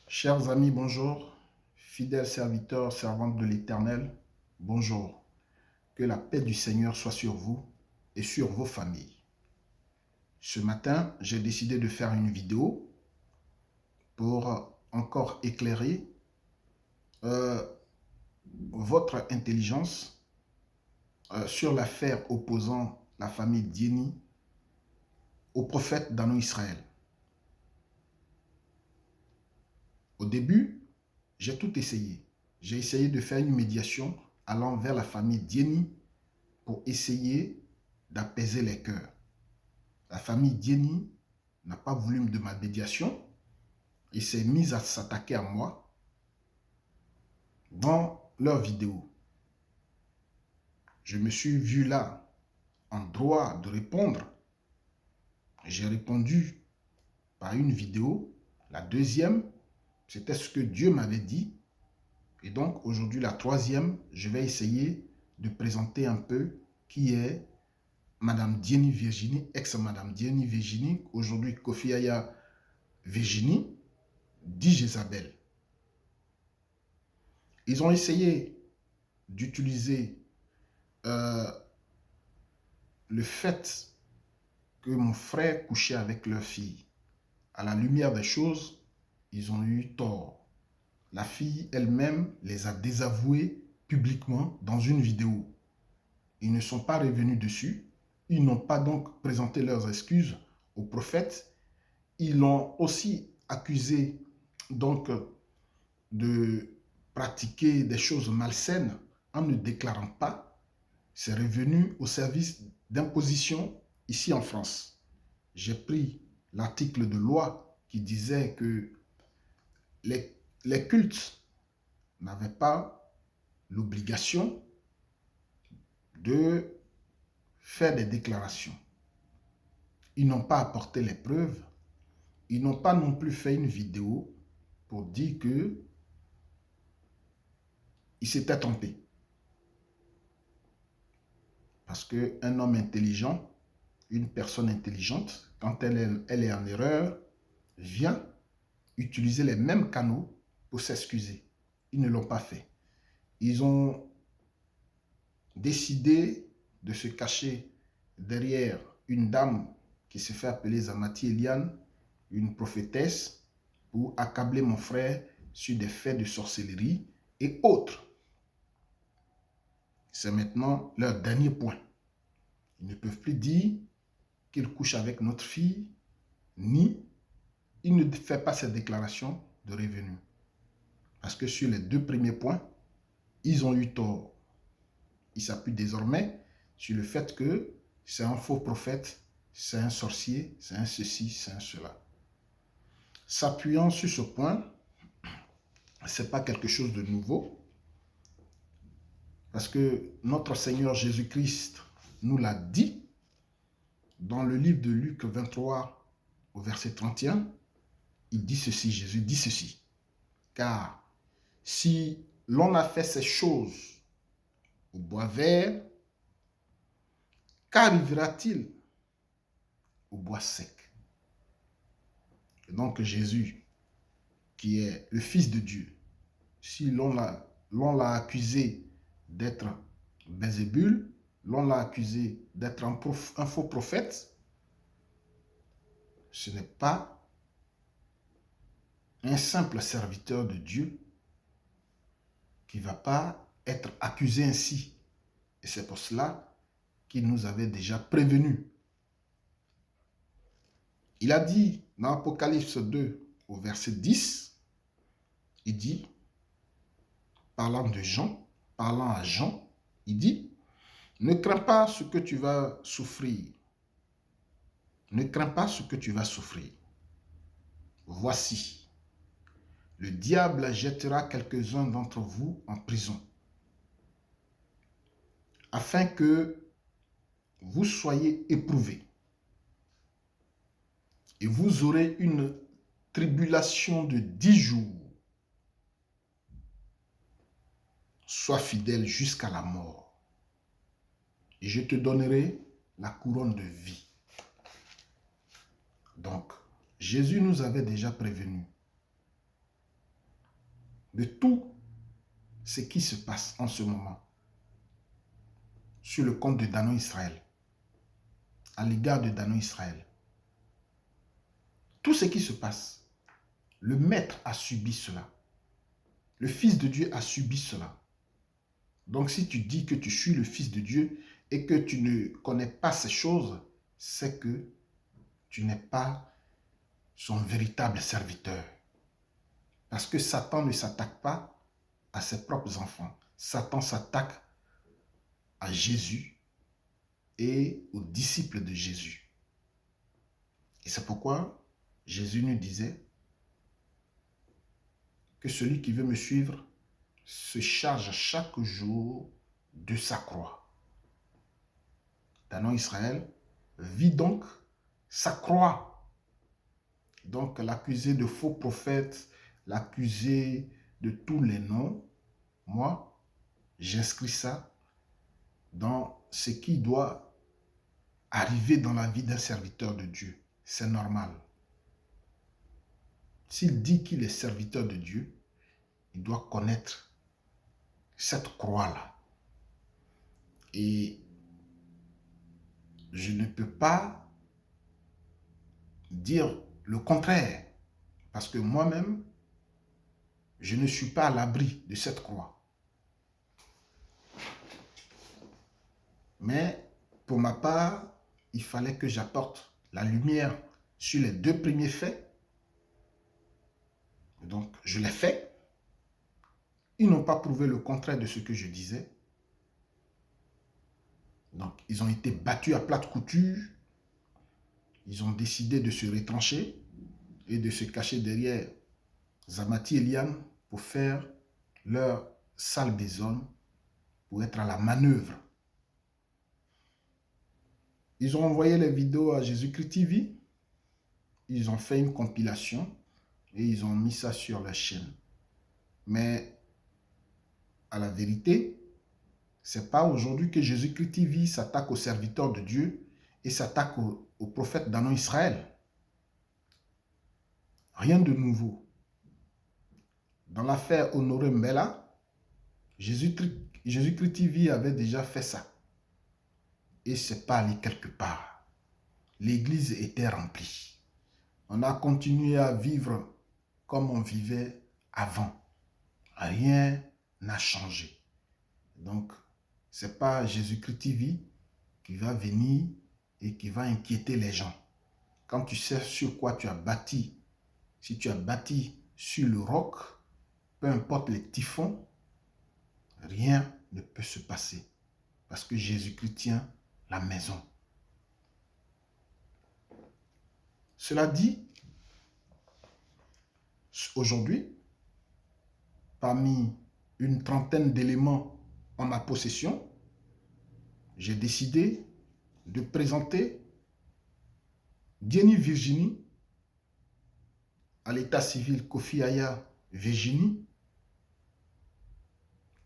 Chers amis, bonjour. Fidèles serviteurs, servantes de l'Éternel, bonjour. Que la paix du Seigneur soit sur vous et sur vos familles. Ce matin, j'ai décidé de faire une vidéo pour encore éclairer votre intelligence sur l'affaire opposant la famille Diény au prophète d'Ano Israël. Au début, j'ai tout essayé. J'ai essayé de faire une médiation allant vers la famille Diény pour essayer d'apaiser les cœurs. La famille Diény n'a pas voulu de ma médiation et s'est mise à s'attaquer à moi dans leurs vidéos. Je me suis vu là en droit de répondre. J'ai répondu par une vidéo. La deuxième, c'était ce que Dieu m'avait dit. Et donc aujourd'hui, la troisième, je vais essayer de présenter un peu qui est Madame Diény Virginie, ex-Madame Diény Virginie, aujourd'hui Kofi Aya Virginie, dit Jézabel. Ils ont essayé d'utiliser le fait que mon frère couchait avec leur fille. À la lumière des choses, ils ont eu tort. La fille elle-même les a désavoués publiquement dans une vidéo. Ils ne sont pas revenus dessus. Ils n'ont pas donc présenté leurs excuses au prophète. Ils l'ont aussi accusé donc de pratiquer des choses malsaines en ne déclarant pas. C'est revenu au service d'imposition ici en France. J'ai pris l'article de loi qui disait que les cultes n'avaient pas l'obligation de faire des déclarations. Ils n'ont pas apporté les preuves. Ils n'ont pas non plus fait une vidéo pour dire que ils s'étaient trompés. Parce qu'un homme intelligent, une personne intelligente, quand elle est en erreur, vient utiliser les mêmes canaux pour s'excuser. Ils ne l'ont pas fait. Ils ont décidé de se cacher derrière une dame qui se fait appeler Zamati Eliane, une prophétesse, pour accabler mon frère sur des faits de sorcellerie et autres. C'est maintenant leur dernier point. Ils ne peuvent plus dire qu'il couche avec notre fille, ni il ne fait pas cette déclaration de revenus. Parce que sur les deux premiers points, ils ont eu tort. Ils s'appuient désormais sur le fait que c'est un faux prophète, c'est un sorcier, c'est un ceci, c'est un cela. S'appuyant sur ce point, ce n'est pas quelque chose de nouveau. Parce que notre Seigneur Jésus-Christ nous l'a dit dans le livre de Luc 23 au verset 31. Il dit ceci, Jésus dit ceci. Car si l'on a fait ces choses au bois vert, qu'arrivera-t-il au bois sec? Et donc Jésus, qui est le Fils de Dieu, si l'on l'a accusé d'être Belzébul, l'on l'a accusé d'être un faux prophète, ce n'est pas un simple serviteur de Dieu qui ne va pas être accusé ainsi. Et c'est pour cela qu'il nous avait déjà prévenus. Il a dit dans Apocalypse 2 au verset 10, il dit, parlant de Jean, parlant à Jean, il dit, ne crains pas ce que tu vas souffrir. Ne crains pas ce que tu vas souffrir. Voici, le diable jettera quelques-uns d'entre vous en prison, afin que vous soyez éprouvés. Et vous aurez une tribulation de 10 jours. Sois fidèle jusqu'à la mort. Et je te donnerai la couronne de vie. Donc, Jésus nous avait déjà prévenus de tout ce qui se passe en ce moment sur le compte de Danon Israël, à l'égard de Danon Israël. Tout ce qui se passe, le maître a subi cela. Le Fils de Dieu a subi cela. Donc si tu dis que tu suis le Fils de Dieu et que tu ne connais pas ces choses, c'est que tu n'es pas son véritable serviteur. Parce que Satan ne s'attaque pas à ses propres enfants. Satan s'attaque à Jésus et aux disciples de Jésus. Et c'est pourquoi Jésus nous disait que celui qui veut me suivre se charge chaque jour de sa croix. Danon Israël vit donc sa croix. Donc l'accusé de faux prophètes, l'accusé de tous les noms, moi, j'inscris ça dans ce qui doit arriver dans la vie d'un serviteur de Dieu. C'est normal. S'il dit qu'il est serviteur de Dieu, il doit connaître cette croix-là. Et je ne peux pas dire le contraire, parce que moi-même, je ne suis pas à l'abri de cette croix. Mais pour ma part, il fallait que j'apporte la lumière sur les deux premiers faits. Donc, je l'ai fait. Ils n'ont pas prouvé le contraire de ce que je disais. Donc, ils ont été battus à plate couture. Ils ont décidé de se retrancher et de se cacher derrière Zamati et Liam pour faire leur sale besogne, pour être à la manœuvre. Ils ont envoyé les vidéos à Jésus-Christ TV. Ils ont fait une compilation et ils ont mis ça sur la chaîne. Mais à la vérité, ce n'est pas aujourd'hui que Jésus-Christ TV s'attaque aux serviteurs de Dieu et s'attaque aux prophètes Danon Israël. Rien de nouveau. Dans l'affaire Honoré Mbella, Jésus-Christ TV avait déjà fait ça. Et ce n'est pas allé quelque part. L'église était remplie. On a continué à vivre comme on vivait avant. Rien n'a changé. Donc, ce n'est pas Jésus-Christ TV qui va venir et qui va inquiéter les gens. Quand tu sais sur quoi tu as bâti, si tu as bâti sur le roc, peu importe les typhons, rien ne peut se passer. Parce que Jésus-Christ tient la maison. Cela dit, aujourd'hui, parmi une trentaine d'éléments en ma possession, j'ai décidé de présenter Dieny Virginie à l'état civil Kofi Aya Virginie,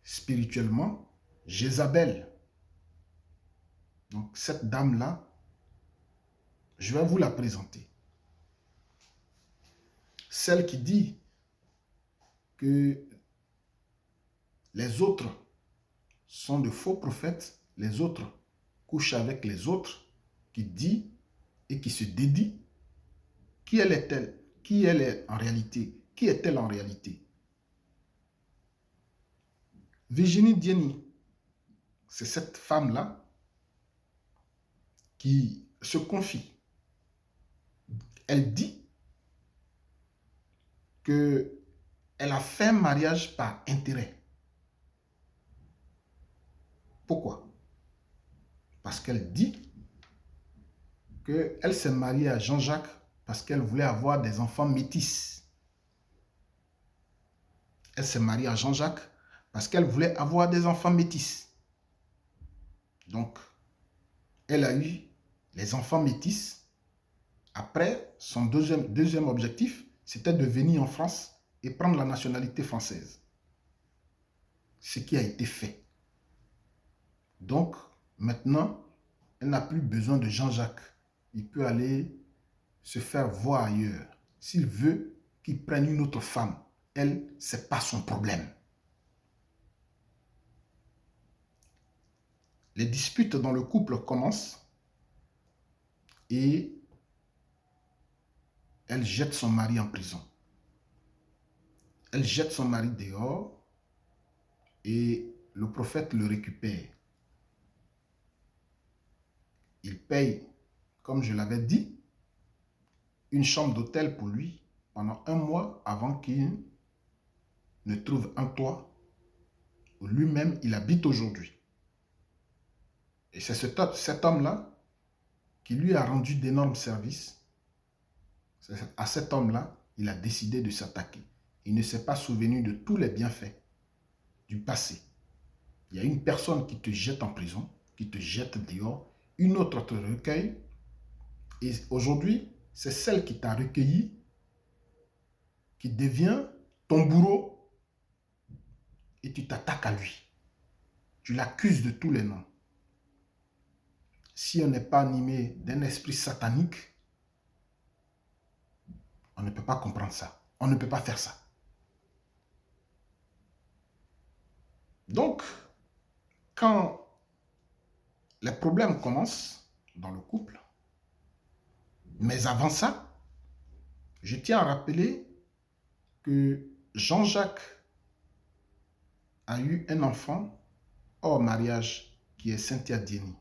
spirituellement Jézabel. Donc cette dame-là, je vais vous la présenter. Celle qui dit que les autres sont de faux prophètes, les autres couchent avec les autres, qui dit et qui se dédie. Qui elle est-elle? Qui elle est en réalité? Qui est-elle en réalité? Virginie Dieny, c'est cette femme-là qui se confie. Elle dit qu'elle a fait un mariage par intérêt. Pourquoi? Parce qu'elle dit qu'elle s'est mariée à Jean-Jacques parce qu'elle voulait avoir des enfants métis. Elle s'est mariée à Jean-Jacques parce qu'elle voulait avoir des enfants métis. Donc, elle a eu les enfants métis. Après, son deuxième objectif, c'était de venir en France et prendre la nationalité française. Ce qui a été fait. Donc, maintenant, elle n'a plus besoin de Jean-Jacques. Il peut aller se faire voir ailleurs. S'il veut qu'il prenne une autre femme, elle, ce n'est pas son problème. Les disputes dans le couple commencent et elle jette son mari en prison. Elle jette son mari dehors et le prophète le récupère. Il paye, comme je l'avais dit, une chambre d'hôtel pour lui pendant 1 mois avant qu'il ne trouve un toit où lui-même il habite aujourd'hui. Et c'est cet homme-là qui lui a rendu d'énormes services. C'est à cet homme-là, il a décidé de s'attaquer. Il ne s'est pas souvenu de tous les bienfaits du passé. Il y a une personne qui te jette en prison, qui te jette dehors, une autre te recueille. Et aujourd'hui, c'est celle qui t'a recueilli, qui devient ton bourreau, et tu t'attaques à lui. Tu l'accuses de tous les noms. Si on n'est pas animé d'un esprit satanique, on ne peut pas comprendre ça. On ne peut pas faire ça. Donc, quand les problèmes commencent dans le couple, mais avant ça, je tiens à rappeler que Jean-Jacques a eu un enfant hors mariage qui est Cynthia Dieny.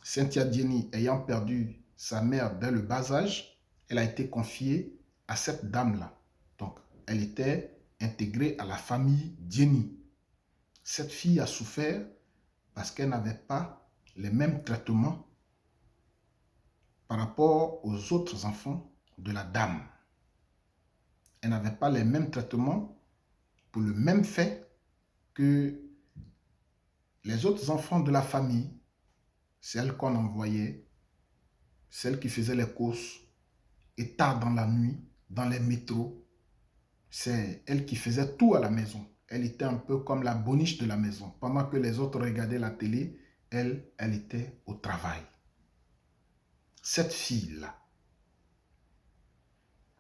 Cynthia Dieny ayant perdu sa mère dès le bas âge, elle a été confiée à cette dame-là. Donc, elle était intégrée à la famille Dieny. Cette fille a souffert parce qu'elle n'avait pas les mêmes traitements par rapport aux autres enfants de la dame. Elle n'avait pas les mêmes traitements pour le même fait que les autres enfants de la famille, celles qu'on envoyait, celles qui faisaient les courses, et tard dans la nuit, dans les métros, c'est elle qui faisait tout à la maison. Elle était un peu comme la boniche de la maison. Pendant que les autres regardaient la télé, elle était au travail. Cette fille-là,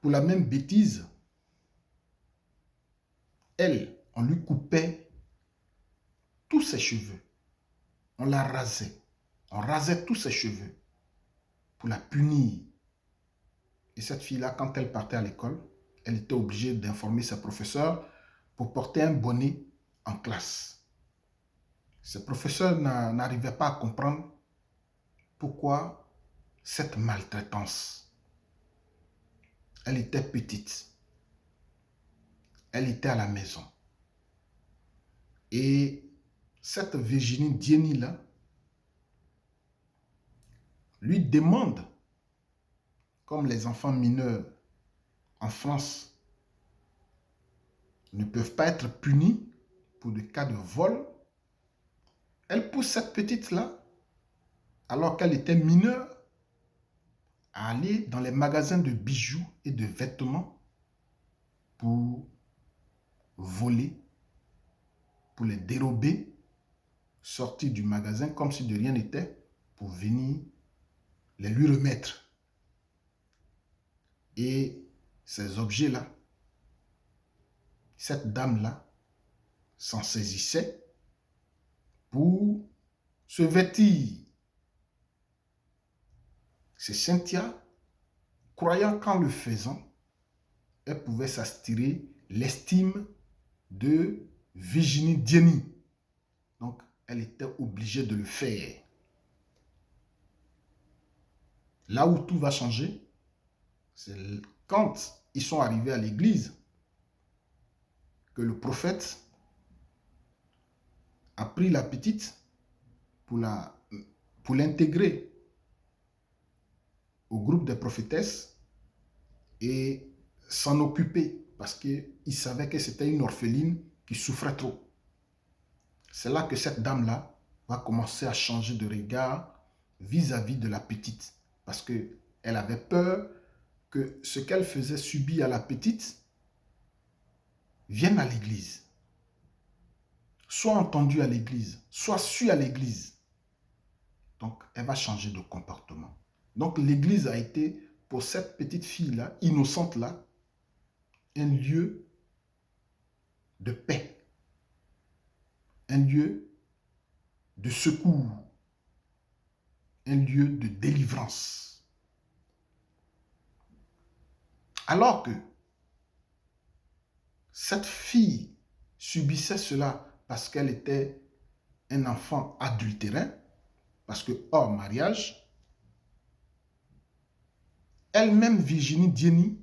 pour la même bêtise, elle, on lui coupait tous ses cheveux. On la rasait. On rasait tous ses cheveux pour la punir. Et cette fille-là, quand elle partait à l'école, elle était obligée d'informer ses professeurs pour porter un bonnet en classe. Ses professeurs n'arrivaient pas à comprendre pourquoi cette maltraitance. Elle était petite. Elle était à la maison. Et cette Virginie Dieny-là lui demande, comme les enfants mineurs en France ne peuvent pas être punis pour des cas de vol, elle pousse cette petite-là, alors qu'elle était mineure, à aller dans les magasins de bijoux et de vêtements pour voler, pour les dérober, sortir du magasin comme si de rien n'était, pour venir les lui remettre. Et ces objets-là, cette dame-là s'en saisissait pour se vêtir. C'est Cynthia, croyant qu'en le faisant, elle pouvait s'astirer l'estime de Virginie Dieny. Donc, elle était obligée de le faire. Là où tout va changer, c'est quand ils sont arrivés à l'église que le prophète a pris la petite pour l'intégrer au groupe des prophétesses et s'en occuper parce qu'il savait que c'était une orpheline qui souffrait trop. C'est là que cette dame-là va commencer à changer de regard vis-à-vis de la petite parce qu'elle avait peur que ce qu'elle faisait subir à la petite vienne à l'église, soit entendu à l'église, soit su à l'église. Donc, elle va changer de comportement. Donc, l'église a été, pour cette petite fille-là, innocente-là, un lieu de paix, un lieu de secours, un lieu de délivrance. Alors que cette fille subissait cela parce qu'elle était un enfant adultérin, parce que hors mariage, elle-même, Virginie Dieny,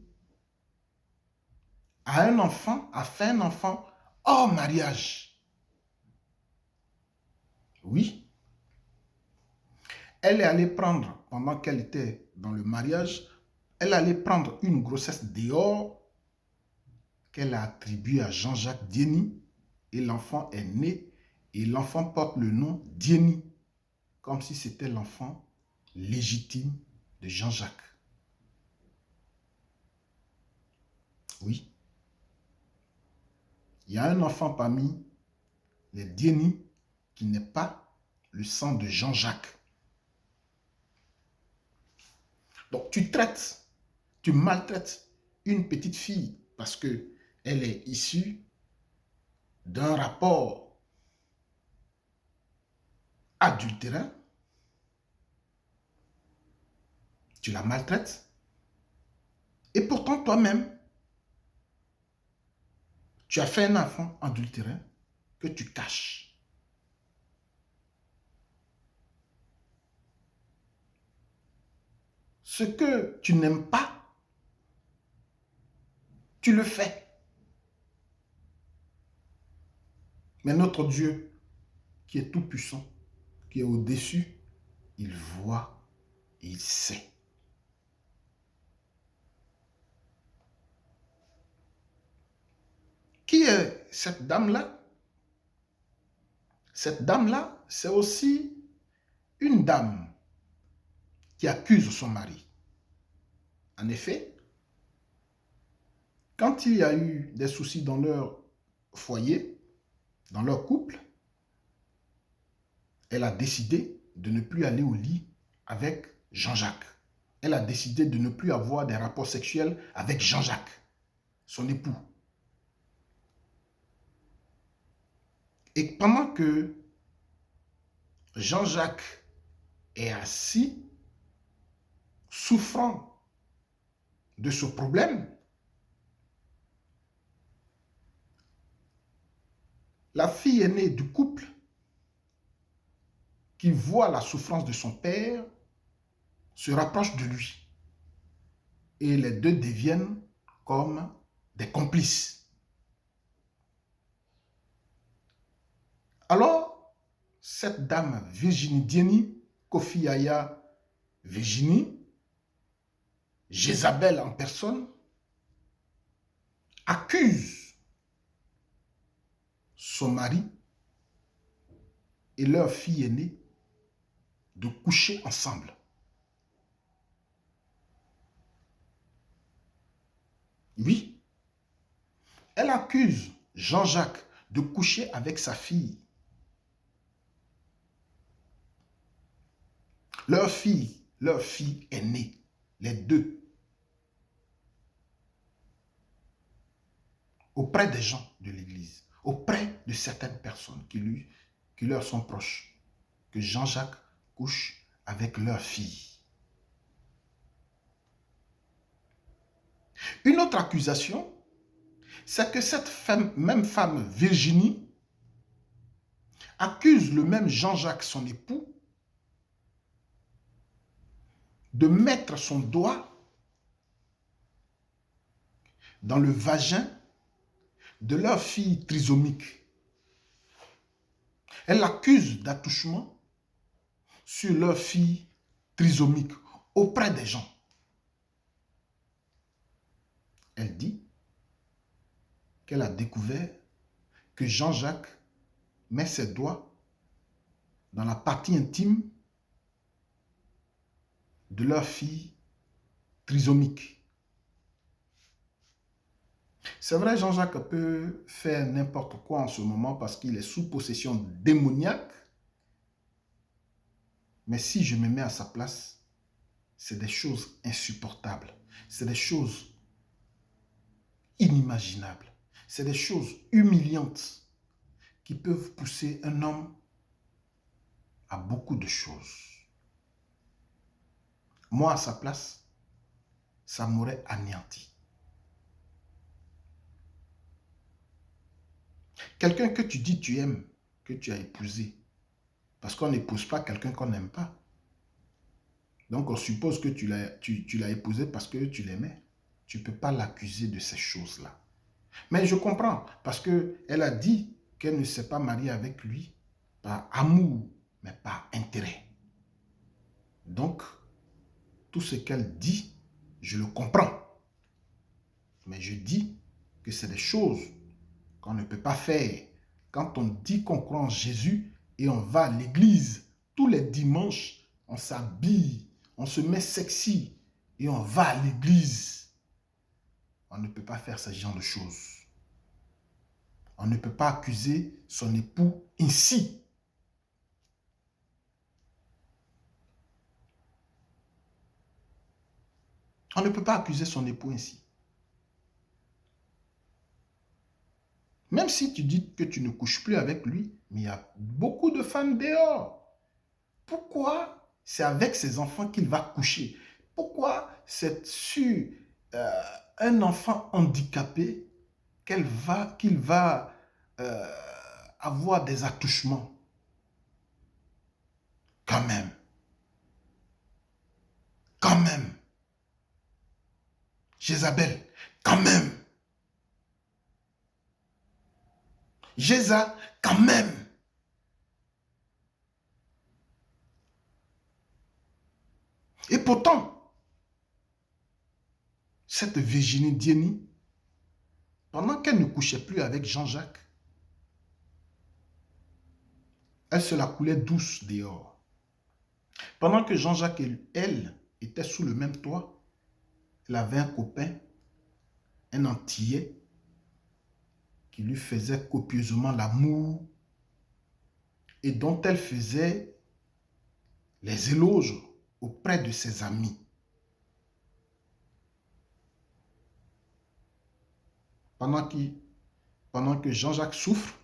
a fait un enfant hors mariage. Oui. Elle est allée prendre, pendant qu'elle était dans le mariage, elle allait prendre une grossesse dehors qu'elle a attribuée à Jean-Jacques Dieny et l'enfant est né et l'enfant porte le nom Dieny, comme si c'était l'enfant légitime de Jean-Jacques. Oui. Il y a un enfant parmi les Dieny qui n'est pas le sang de Jean-Jacques. Donc tu maltraites une petite fille parce qu'elle est issue d'un rapport adultérin. Tu la maltraites. Et pourtant, toi-même, tu as fait un enfant adultérin que tu caches. Ce que tu n'aimes pas, tu le fais. Mais notre Dieu, qui est tout puissant, qui est au-dessus, il voit et il sait. Qui est cette dame-là? Cette dame-là, c'est aussi une dame qui accuse son mari. En effet, quand il y a eu des soucis dans leur foyer, dans leur couple, elle a décidé de ne plus aller au lit avec Jean-Jacques. Elle a décidé de ne plus avoir des rapports sexuels avec Jean-Jacques, son époux. Et pendant que Jean-Jacques est assis, souffrant de ce problème, la fille aînée du couple, qui voit la souffrance de son père, se rapproche de lui. Et les deux deviennent comme des complices. Alors, cette dame Virginie Dieny, Kofi Yaya Virginie, Jézabel en personne, accuse son mari et leur fille aînée de coucher ensemble. Oui, elle accuse Jean-Jacques de coucher avec sa fille. Leur fille aînée, les deux, auprès des gens de l'église, auprès de certaines personnes qui leur sont proches, que Jean-Jacques couche avec leur fille. Une autre accusation, c'est que cette même femme, Virginie, accuse le même Jean-Jacques, son époux, de mettre son doigt dans le vagin de leur fille trisomique. Elle l'accuse d'attouchement sur leur fille trisomique auprès des gens. Elle dit qu'elle a découvert que Jean-Jacques met ses doigts dans la partie intime de leur fille trisomique. C'est vrai, Jean-Jacques peut faire n'importe quoi en ce moment parce qu'il est sous possession démoniaque. Mais si je me mets à sa place, c'est des choses insupportables. C'est des choses inimaginables. C'est des choses humiliantes qui peuvent pousser un homme à beaucoup de choses. Moi, à sa place, ça m'aurait anéanti. Quelqu'un que tu dis tu aimes, que tu as épousé, parce qu'on n'épouse pas quelqu'un qu'on n'aime pas. Donc, on suppose que tu l'as épousé parce que tu l'aimais. Tu ne peux pas l'accuser de ces choses-là. Mais je comprends, parce qu'elle a dit qu'elle ne s'est pas mariée avec lui par amour, mais par intérêt. Donc, tout ce qu'elle dit, je le comprends. Mais je dis que c'est des choses qu'on ne peut pas faire. Quand on dit qu'on croit en Jésus et on va à l'église, tous les dimanches, on s'habille, on se met sexy et on va à l'église. On ne peut pas faire ce genre de choses. On ne peut pas accuser son époux ainsi. On ne peut pas accuser son époux ainsi. Même si tu dis que tu ne couches plus avec lui, mais il y a beaucoup de femmes dehors. Pourquoi c'est avec ses enfants qu'il va coucher? Pourquoi c'est sur un enfant handicapé qu'il va euh, avoir des attouchements? Quand même. Quand même. Jézabel, quand même. Jéza, quand même. Et pourtant, cette Virginie Dieny, pendant qu'elle ne couchait plus avec Jean-Jacques, elle se la coulait douce dehors. Pendant que Jean-Jacques et elle étaient sous le même toit, elle avait un copain, un Antillais, qui lui faisait copieusement l'amour et dont elle faisait les éloges auprès de ses amis. Pendant que Jean-Jacques souffre,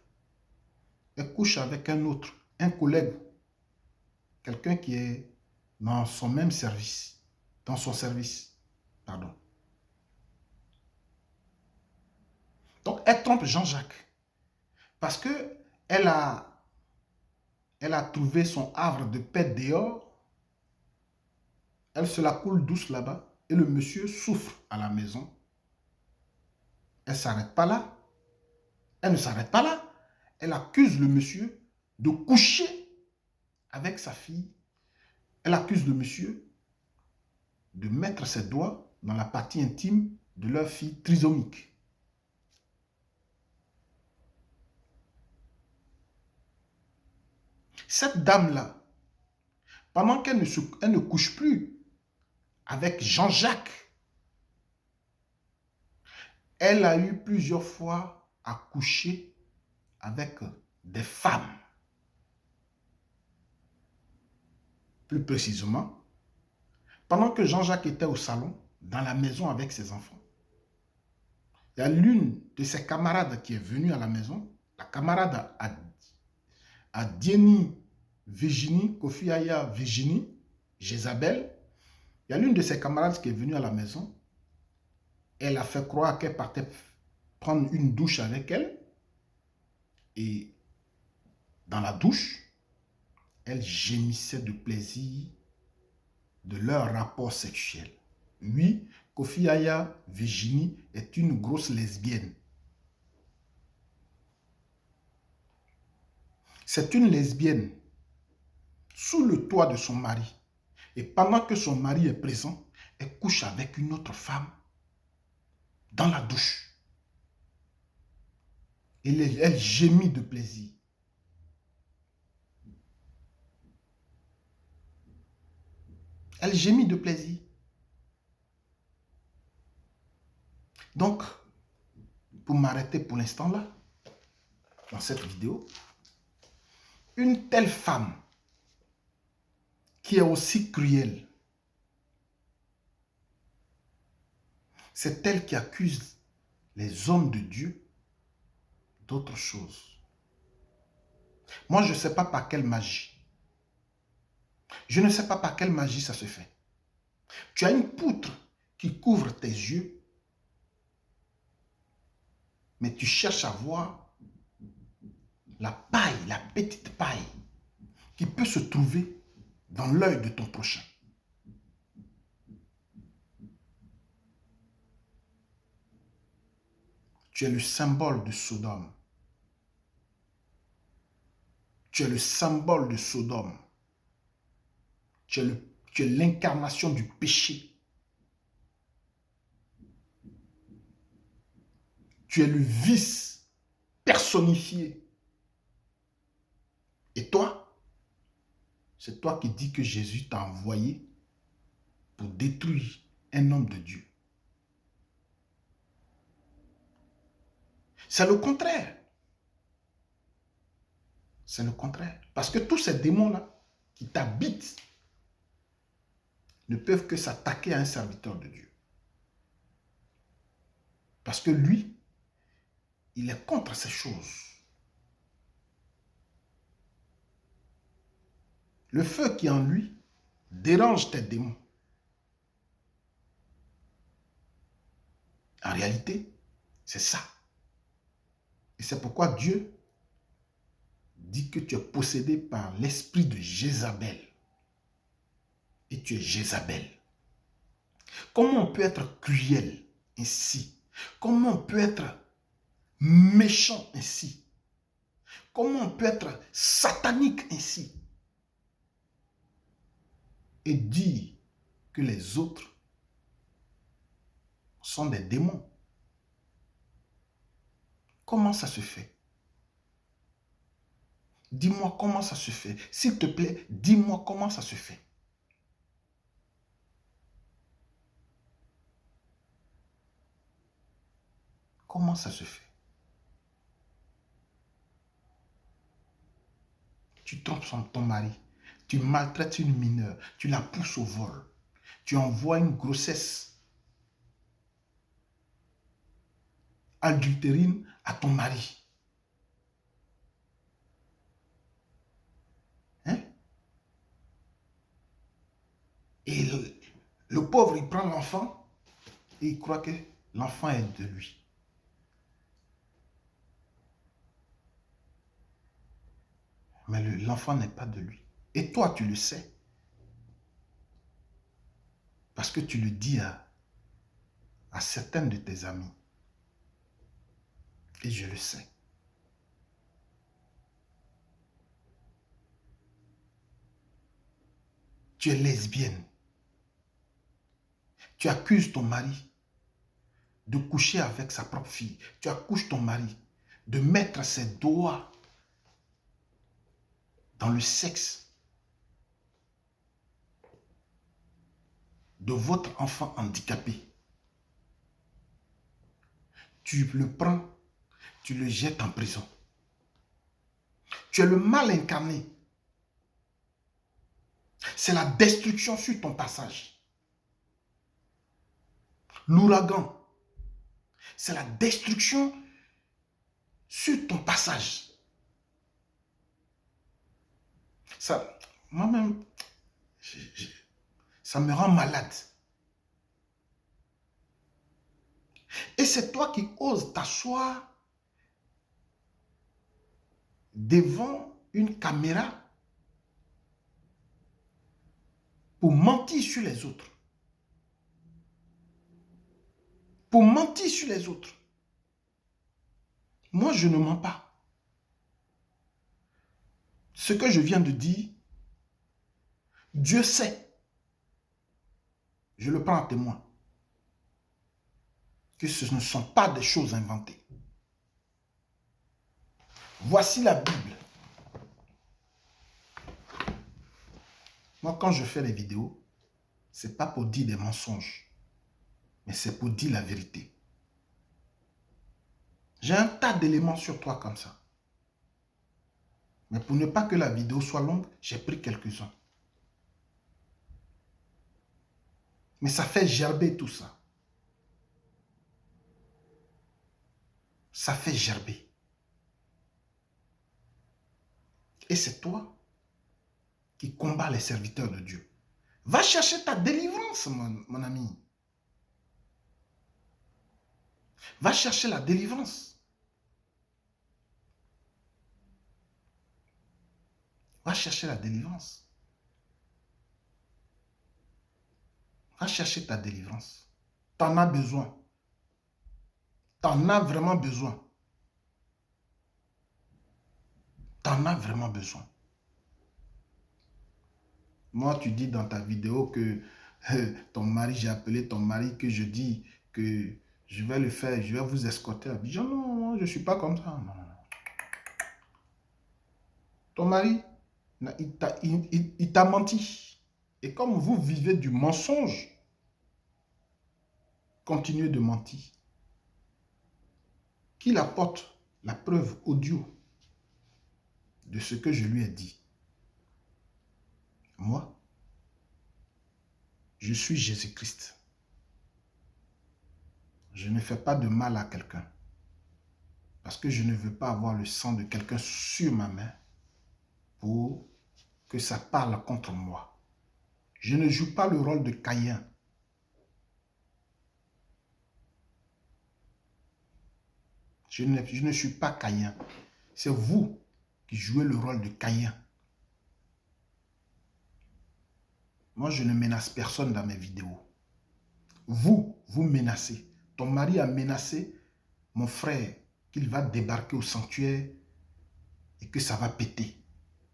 elle couche avec un autre, un collègue, quelqu'un qui est dans son même service, dans son service, pardon. Donc, elle trompe Jean-Jacques parce que elle a trouvé son havre de paix dehors. Elle se la coule douce là-bas et le monsieur souffre à la maison. Elle ne s'arrête pas là. Elle ne s'arrête pas là. Elle accuse le monsieur de coucher avec sa fille. Elle accuse le monsieur de mettre ses doigts dans la partie intime de leur fille trisomique. Cette dame-là, pendant qu'elle ne couche plus avec Jean-Jacques, elle a eu plusieurs fois à coucher avec des femmes. Plus précisément, pendant que Jean-Jacques était au salon, dans la maison avec ses enfants, il y a l'une de ses camarades qui est venue à la maison, la camarade à Dieny Virginie, Kofi Aya Virginie, Jézabel. Il y a l'une de ses camarades qui est venue à la maison. Elle a fait croire qu'elle partait prendre une douche avec elle. Et dans la douche, elle gémissait de plaisir de leur rapport sexuel. Oui, Kofi Aya Virginie est une grosse lesbienne. C'est une lesbienne sous le toit de son mari. Et pendant que son mari est présent, elle couche avec une autre femme dans la douche. Et elle gémit de plaisir. Elle gémit de plaisir. Donc, pour m'arrêter pour l'instant là, dans cette vidéo, une telle femme qui est aussi cruelle, c'est elle qui accuse les hommes de Dieu d'autres choses. Moi, je ne sais pas par quelle magie. Je ne sais pas par quelle magie ça se fait. Tu as une poutre qui couvre tes yeux, mais tu cherches à voir la paille, la petite paille qui peut se trouver dans l'œil de ton prochain. Tu es le symbole de Sodome. Tu es le symbole de Sodome. Tu es l'incarnation du péché. Tu es le vice personnifié. Et toi, c'est toi qui dis que Jésus t'a envoyé pour détruire un homme de Dieu. C'est le contraire. C'est le contraire. Parce que tous ces démons-là qui t'habitent ne peuvent que s'attaquer à un serviteur de Dieu. Parce que lui, il est contre ces choses. Le feu qui est en lui dérange tes démons. En réalité, c'est ça. Et c'est pourquoi Dieu dit que tu es possédé par l'esprit de Jézabel. Et tu es Jézabel. Comment on peut être cruel ainsi? Comment on peut être méchant ainsi? Comment on peut être satanique ainsi? Et dire que les autres sont des démons. Comment ça se fait? Dis-moi comment ça se fait. S'il te plaît, dis-moi comment ça se fait. Comment ça se fait? Tu trompes ton mari. Tu maltraites une mineure. Tu la pousses au vol. Tu envoies une grossesse adultérine à ton mari. Hein? Et le pauvre, il prend l'enfant et il croit que l'enfant est de lui. Mais l'enfant n'est pas de lui. Et toi, tu le sais. Parce que tu le dis à certains de tes amis. Et je le sais. Tu es lesbienne. Tu accuses ton mari de coucher avec sa propre fille. Tu accuses ton mari de mettre ses doigts dans le sexe de votre enfant handicapé. Tu le prends, tu le jettes en prison. Tu es le mal incarné. C'est la destruction sur ton passage. L'ouragan, c'est la destruction sur ton passage. Ça, moi-même, ça me rend malade. Et c'est toi qui oses t'asseoir devant une caméra pour mentir sur les autres. Pour mentir sur les autres. Moi, je ne mens pas. Ce que je viens de dire, Dieu sait. Je le prends en témoin. Que ce ne sont pas des choses inventées. Voici la Bible. Moi, quand je fais les vidéos, ce n'est pas pour dire des mensonges, mais c'est pour dire la vérité. J'ai un tas d'éléments sur toi comme ça. Mais pour ne pas que la vidéo soit longue, j'ai pris quelques-uns. Mais ça fait gerber tout ça. Ça fait gerber. Et c'est toi qui combats les serviteurs de Dieu. Va chercher ta délivrance, mon ami. Va chercher la délivrance. Va chercher la délivrance. Va chercher ta délivrance. Tu en as besoin. Tu en as vraiment besoin. Tu en as vraiment besoin. Moi, tu dis dans ta vidéo que ton mari, j'ai appelé ton mari, que je dis que je vais le faire, je vais vous escorter à Abidjan. Non, je ne suis pas comme ça. Non, non, non. Ton mari, il t'a menti. Et comme vous vivez du mensonge, continuez de mentir. Qu'il apporte la preuve audio de ce que je lui ai dit. Moi, je suis Jésus-Christ. Je ne fais pas de mal à quelqu'un. Parce que je ne veux pas avoir le sang de quelqu'un sur ma main pour que ça parle contre moi. Je ne joue pas le rôle de Caïn. Je ne suis pas Caïn. C'est vous qui jouez le rôle de Caïn. Moi, je ne menace personne dans mes vidéos. Vous menacez. Ton mari a menacé mon frère qu'il va débarquer au sanctuaire et que ça va péter.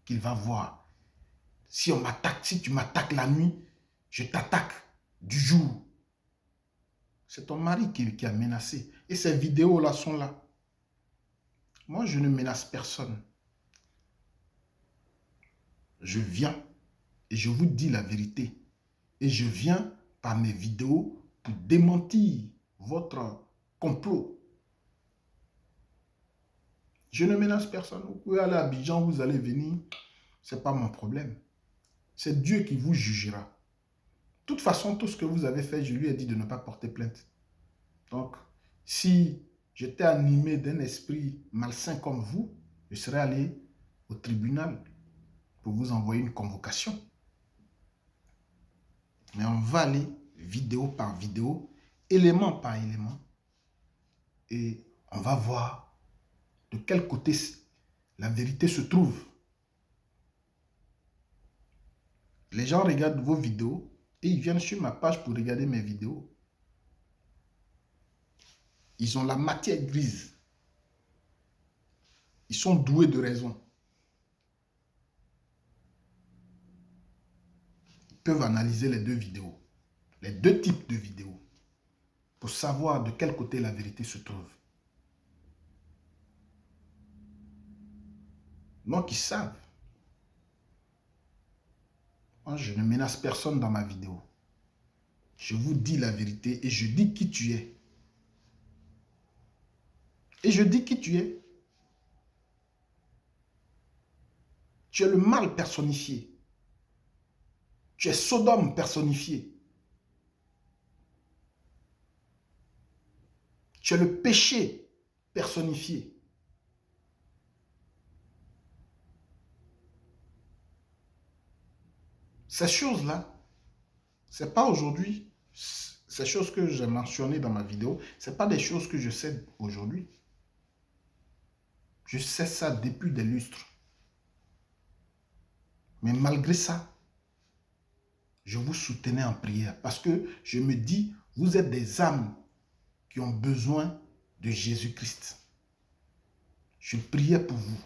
Qu'il va voir. Si on m'attaque, si tu m'attaques la nuit, je t'attaque du jour. C'est ton mari qui a menacé. Et ces vidéos-là sont là. Moi, je ne menace personne. Je viens et je vous dis la vérité. Et je viens par mes vidéos pour démentir votre complot. Je ne menace personne. Vous pouvez aller à Abidjan, vous allez venir. Ce n'est pas mon problème. C'est Dieu qui vous jugera. De toute façon, tout ce que vous avez fait, je lui ai dit de ne pas porter plainte. Donc, si j'étais animé d'un esprit malsain comme vous, je serais allé au tribunal pour vous envoyer une convocation. Mais on va aller vidéo par vidéo, élément par élément, et on va voir de quel côté la vérité se trouve. Les gens regardent vos vidéos et ils viennent sur ma page pour regarder mes vidéos. Ils ont la matière grise. Ils sont doués de raison. Ils peuvent analyser les deux vidéos, les deux types de vidéos, pour savoir de quel côté la vérité se trouve. Donc, ils savent. Moi, je ne menace personne dans ma vidéo. Je vous dis la vérité et je dis qui tu es. Et je dis qui tu es. Tu es le mal personnifié. Tu es Sodome personnifié. Tu es le péché personnifié. Ces choses-là, ce n'est pas aujourd'hui, ces choses que j'ai mentionnées dans ma vidéo, ce n'est pas des choses que je sais aujourd'hui. Je sais ça depuis des lustres. Mais malgré ça, je vous soutenais en prière parce que je me dis, vous êtes des âmes qui ont besoin de Jésus-Christ. Je priais pour vous.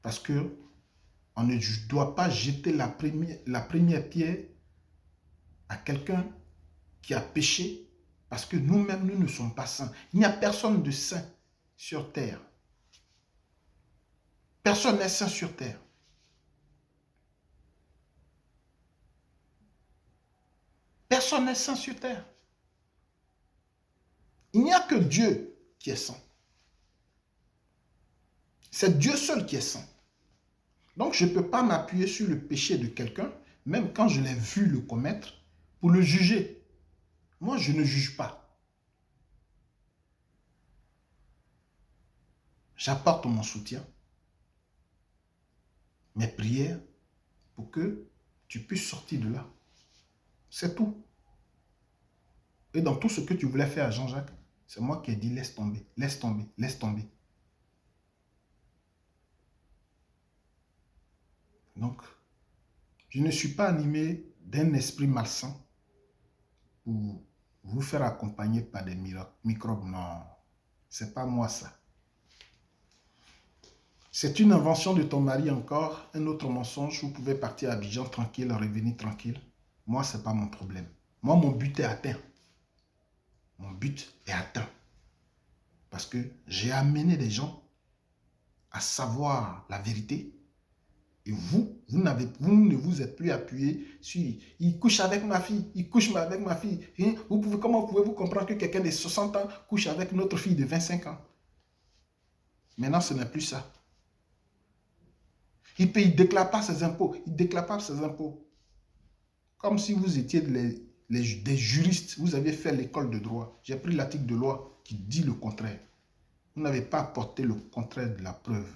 Parce que on ne doit pas jeter la première pierre à quelqu'un qui a péché parce que nous-mêmes, nous ne sommes pas saints. Il n'y a personne de saint sur terre. Personne n'est saint sur terre. Personne n'est saint sur terre. Il n'y a que Dieu qui est saint. C'est Dieu seul qui est saint. Donc, je ne peux pas m'appuyer sur le péché de quelqu'un, même quand je l'ai vu le commettre, pour le juger. Moi, je ne juge pas. J'apporte mon soutien, mes prières pour que tu puisses sortir de là. C'est tout. Et dans tout ce que tu voulais faire à Jean-Jacques, c'est moi qui ai dit laisse tomber, laisse tomber, laisse tomber. Donc, je ne suis pas animé d'un esprit malsain pour vous faire accompagner par des microbes. Non, c'est pas moi ça. C'est une invention de ton mari encore, un autre mensonge. Vous pouvez partir à Abidjan tranquille, revenir tranquille. Moi, c'est pas mon problème. Moi, mon but est atteint. Mon but est atteint. Parce que j'ai amené des gens à savoir la vérité. Et vous ne vous êtes plus appuyé sur « il couche avec ma fille, il couche avec ma fille ». Comment pouvez-vous comprendre que quelqu'un de 60 ans couche avec une autre fille de 25 ans? Maintenant, ce n'est plus ça. Il ne déclare pas ses impôts. Il ne déclare pas ses impôts. Comme si vous étiez des juristes. Vous avez fait l'école de droit. J'ai pris l'article de loi qui dit le contraire. Vous n'avez pas apporté le contraire de la preuve.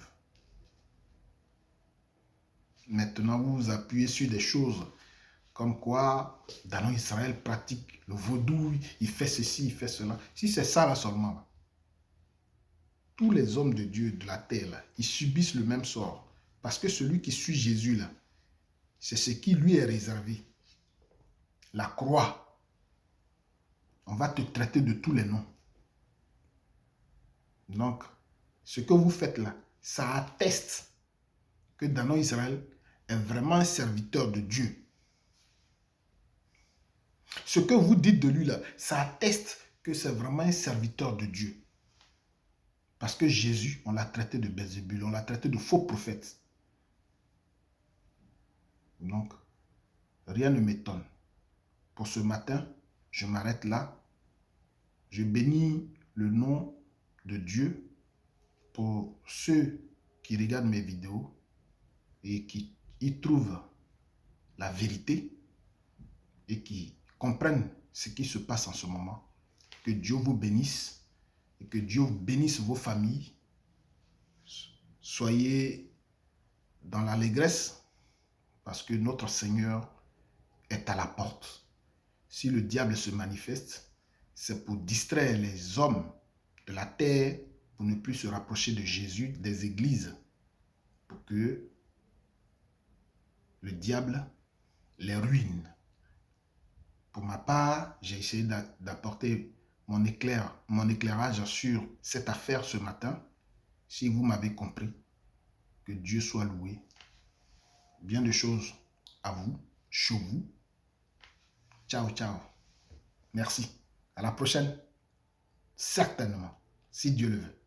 Maintenant, vous vous appuyez sur des choses comme quoi dans Israël pratique le vaudou, il fait ceci, il fait cela. Si c'est ça là seulement, là, tous les hommes de Dieu de la terre, là, ils subissent le même sort. Parce que celui qui suit Jésus, là, c'est ce qui lui est réservé. La croix. On va te traiter de tous les noms. Donc, ce que vous faites là, ça atteste que Danon Israël est vraiment un serviteur de Dieu. Ce que vous dites de lui là, ça atteste que c'est vraiment un serviteur de Dieu. Parce que Jésus, on l'a traité de Belzébul, on l'a traité de faux prophète. Donc, rien ne m'étonne. Pour ce matin, je m'arrête là. Je bénis le nom de Dieu pour ceux qui regardent mes vidéos et qui y trouvent la vérité et qui comprennent ce qui se passe en ce moment. Que Dieu vous bénisse et que Dieu bénisse vos familles. Soyez dans l'allégresse parce que notre Seigneur est à la porte. Si le diable se manifeste, c'est pour distraire les hommes de la terre pour ne plus se rapprocher de Jésus, des églises, pour que le diable les ruine. Pour ma part, j'ai essayé d'apporter mon éclairage sur cette affaire ce matin. Si vous m'avez compris, que Dieu soit loué. Bien de choses à vous, chez vous. Ciao, ciao. Merci. À la prochaine. Certainement, si Dieu le veut.